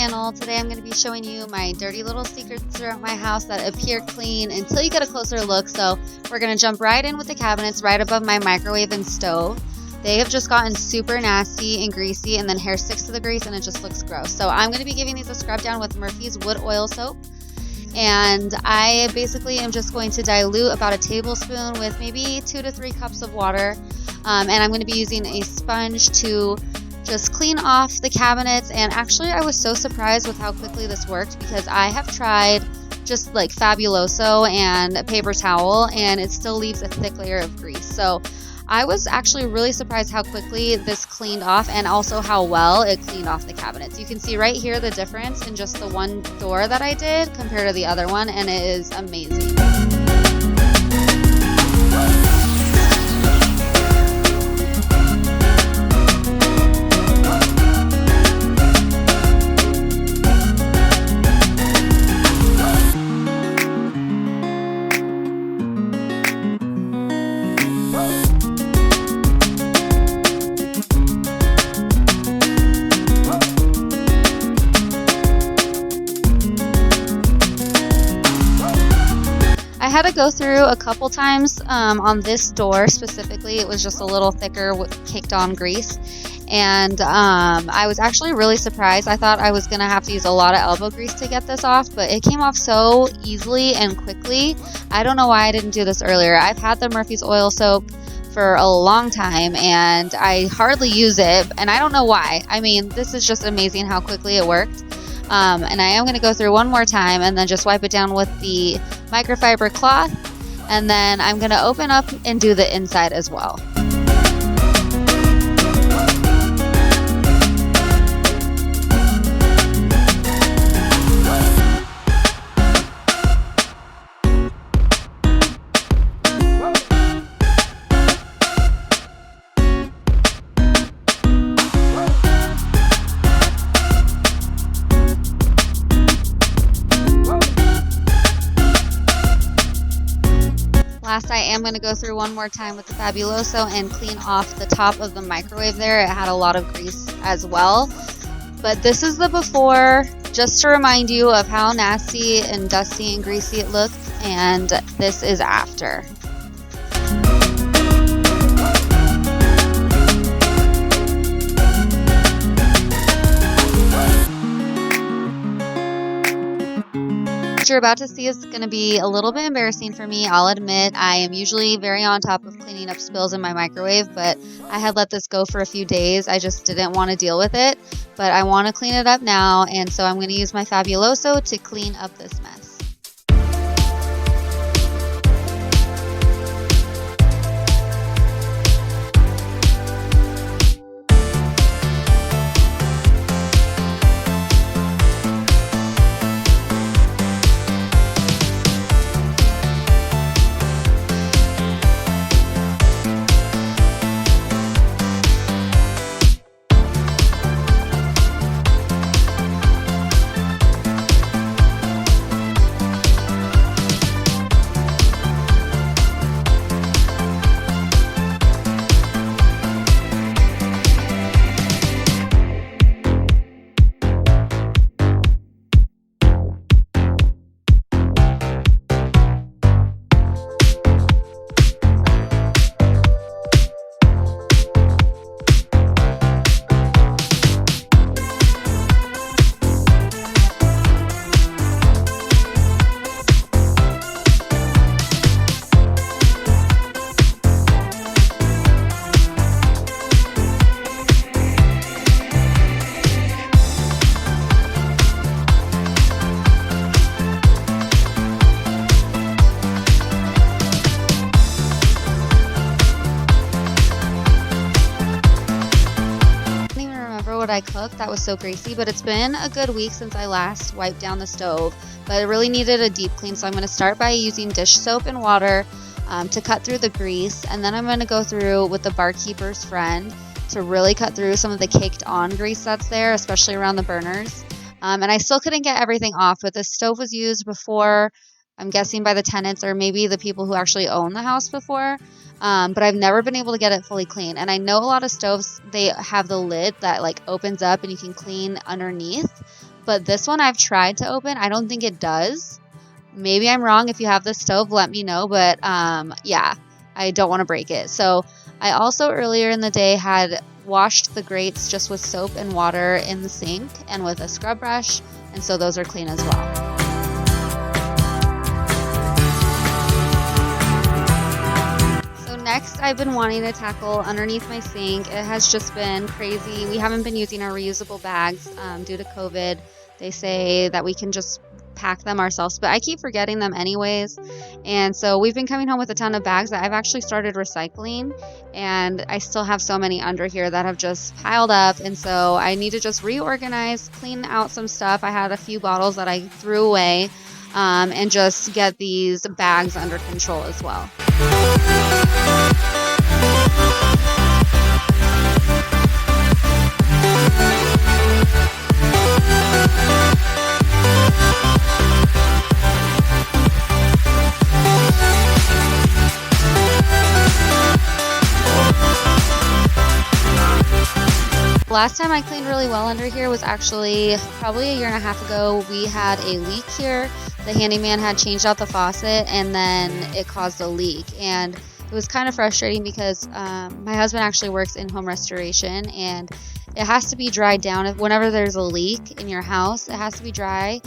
channel. Today I'm going to be showing you my dirty little secrets throughout my house that appear clean until you get a closer look. So we're going to jump right in with the cabinets right above my microwave and stove. They have just gotten super nasty and greasy, and then hair sticks to the grease and it just looks gross. So I'm going to be giving these a scrub down with Murphy's wood oil soap. And I basically am just going to dilute about a tablespoon with maybe 2 to 3 cups of water. And I'm going to be using a sponge to just clean off the cabinets. And actually I was so surprised with how quickly this worked, because I have tried just like Fabuloso and a paper towel and it still leaves a thick layer of grease. So I was actually really surprised how quickly this cleaned off, and also how well it cleaned off the cabinets. You can see right here the difference in just the one door that I did compared to the other one, and it is amazing. I had to go through a couple times on this door specifically. It was just a little thicker with caked on grease, and I was actually really surprised. I thought I was gonna have to use a lot of elbow grease to get this off, but it came off so easily and quickly. I don't know why I didn't do this earlier. I've had the Murphy's oil soap for a long time and I hardly use it, and I don't know why. I mean, this is just amazing how quickly it worked. And I am going to go through one more time and then just wipe it down with the microfiber cloth, and then I'm going to open up and do the inside as well. Last, I am going to go through one more time with the Fabuloso and clean off the top of the microwave there. It had a lot of grease as well. But this is the before, just to remind you of how nasty and dusty and greasy it looked, and this is after. What you're about to see is going to be a little bit embarrassing for me, I'll admit. I am usually very on top of cleaning up spills in my microwave, but I had let this go for a few days. I just didn't want to deal with it, but I want to clean it up now, and so I'm going to use my Fabuloso to clean up this mess. What I cooked that was so greasy, but it's been a good week since I last wiped down the stove, but it really needed a deep clean. So I'm going to start by using dish soap and water to cut through the grease, and then I'm going to go through with the Barkeeper's Friend to really cut through some of the caked on grease that's there, especially around the burners. And I still couldn't get everything off, but the stove was used before, I'm guessing by the tenants or maybe the people who actually own the house before. But I've never been able to get it fully clean. And I know a lot of stoves, they have the lid that like opens up and you can clean underneath. but this one I've tried to open. I don't think it does. Maybe I'm wrong. If you have the stove, let me know. But yeah, I don't want to break it. So I also earlier in the day had washed the grates just with soap and water in the sink and with a scrub brush. And so those are clean as well. Next, I've been wanting to tackle underneath my sink. It has just been crazy. We haven't been using our reusable bags due to COVID. They say that we can just pack them ourselves, but I keep forgetting them anyways. And so we've been coming home with a ton of bags that I've actually started recycling, and I still have so many under here that have just piled up. And so I need to just reorganize, clean out some stuff. I had a few bottles that I threw away, and just get these bags under control as well. Last time I cleaned really well under here was actually probably a year and a half ago. We had a leak here. The handyman had changed out the faucet and then it caused a leak, and it was kind of frustrating because my husband actually works in home restoration, and it has to be dried down. Whenever there's a leak in your house, it has to be dry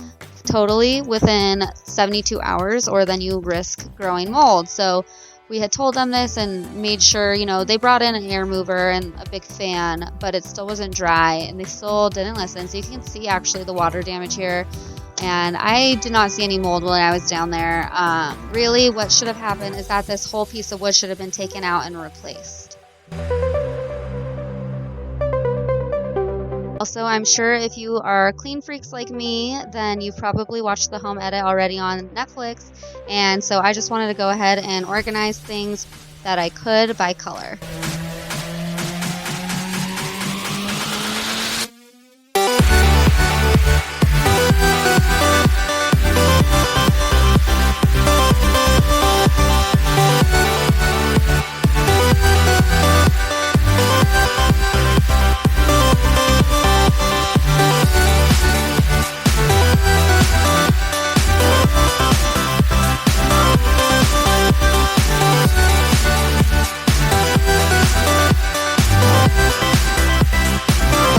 totally within 72 hours or then you risk growing mold. So we had told them this and made sure, they brought in an air mover and a big fan, but it still wasn't dry and they still didn't listen. So you can see actually the water damage here. And I did not see any mold when I was down there. Really, what should have happened is that this whole piece of wood should have been taken out and replaced. Also, I'm sure if you are clean freaks like me, then you've probably watched the home edit already on Netflix. And so I just wanted to go ahead and organize things that I could by color.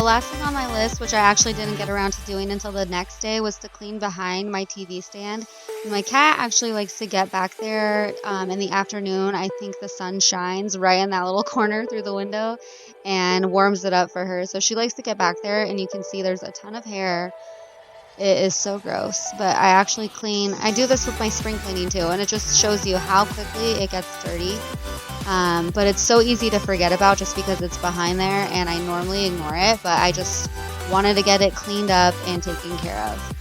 Last thing on my list, which I actually didn't get around to doing until the next day, was to clean behind my TV stand. And my cat actually likes to get back there in the afternoon. I think the sun shines right in that little corner through the window and warms it up for her. So she likes to get back there, and you can see there's a ton of hair. It is so gross, but I actually clean. I do this with my spring cleaning too, and it just shows you how quickly it gets dirty. But it's so easy to forget about just because it's behind there, and I normally ignore it, but I just wanted to get it cleaned up and taken care of.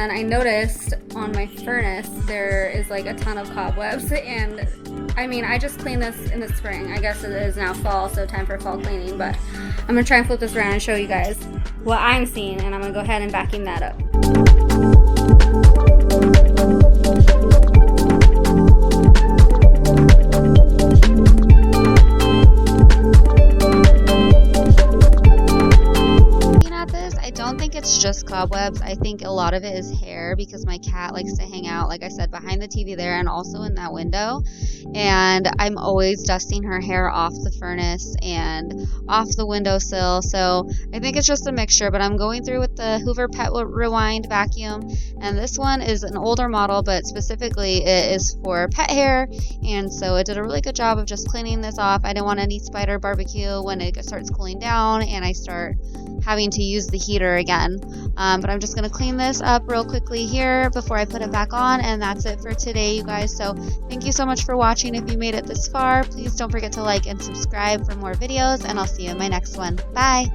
then I noticed on my furnace there is like a ton of cobwebs, and I mean, I just cleaned this in the spring. I guess it is now fall, so time for fall cleaning, but I'm gonna try and flip this around and show you guys what I'm seeing, and I'm gonna go ahead and vacuum that up. It's just cobwebs. I think a lot of it is hair because my cat likes to hang out, like I said, behind the TV there and also in that window, and I'm always dusting her hair off the furnace and off the windowsill. So I think it's just a mixture, but I'm going through with the Hoover Pet Rewind vacuum, and this one is an older model, but specifically it is for pet hair, and so it did a really good job of just cleaning this off. I didn't want any spider barbecue when it starts cooling down and I start having to use the heater again. But I'm just going to clean this up real quickly here before I put it back on, and that's it for today, you guys. So thank you so much for watching. If you made it this far, please don't forget to like and subscribe for more videos, and I'll see you in my next one. Bye!